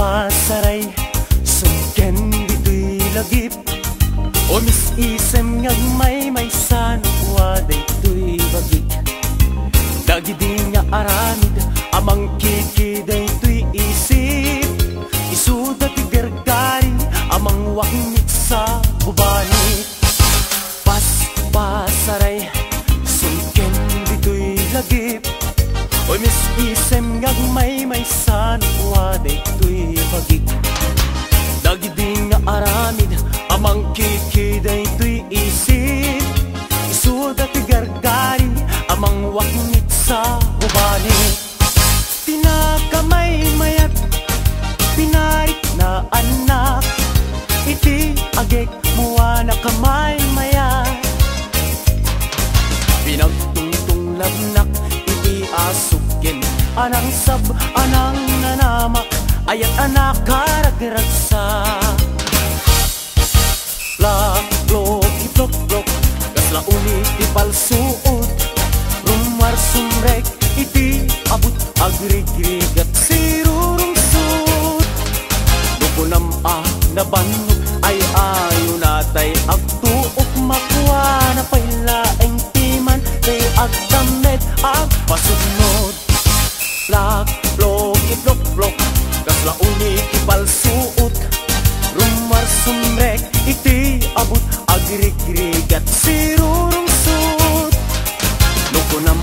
pasaray sungken dito'y lagip o mis isem ngag may san waday to'y bagik dagidi nga aramid amang kikiday to'y isip isuda ti gargari amang waknit sa bubanit pasaray sungken dito'y lagip o mis isem ngag may san waday to'y bagik dagidi nga aramid amang kikiday to'y isip isuda ti gargari amang waknit sa bubanit tinakamay mayat pinarik na anak iti agek muwa na kamay mayat pinagtungtung labnak iti asukin anang sab anang nanamak ayat anak karagragsa plak blok iplok blok kasla unit ti palsuot rumar sumrek iti abut agrigrigat sirurungsut dukunam na banok ay ayo natay agtuok makuha na pailaeng timan tay agdamet agpasunod plak blok iplok blok kasla unit ti palsuot rumar sumrek iti abut agrigrigat sirurungsut nukunam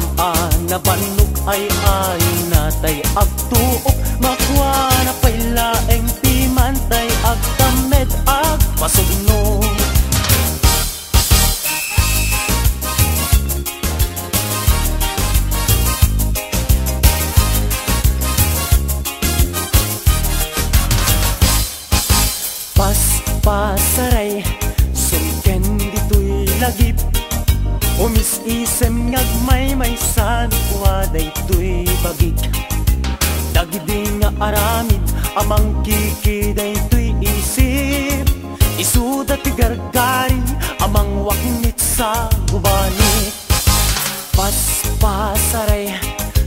na banok ay ayo natay agtuok makuha na pailaeng timan tay agtamed agpasugno pasaray sungken dito'y lagip o mis isem ngag may san waday to'y bagik dagidi nga aramid amang kikiday to'y isip isuda ti gargari amang waknit sa gubanit pasaray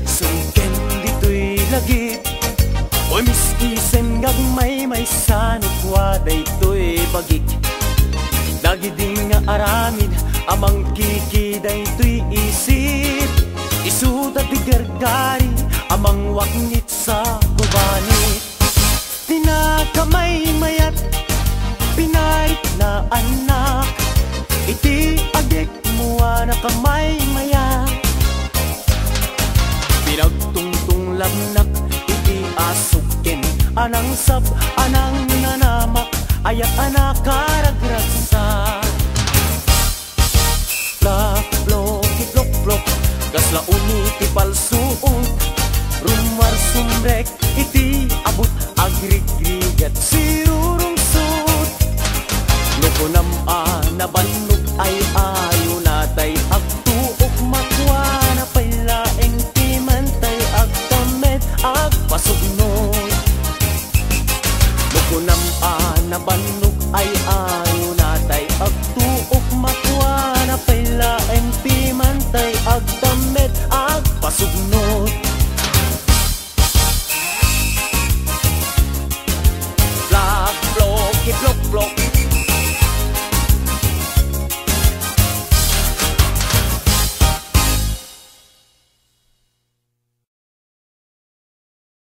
sungken dito'y lagip o mis isem ngag may san waday to'y bagik dagidi nga aramid amang kikiday to'y isip isuda ti gargari amang waknit sa gubanit tinakamay mayat pinarik na anak iti agek muwa na kamay mayat pinagtungtung lamnak iti asukin anang sab anang nanamak ayat anak karagragsa plak blok iplok blok kasla unit ti palsuot rumar sumrek iti abut agrigrigat sirurungsut nukunam na banok ay ayo natay agtuok makuha na pailaeng timan tay agtamed agpasugnod nukunam na banok ay ayo natay agtuok makuha na pailaeng timan tay agtamed agpasugnod plak blok iplok blok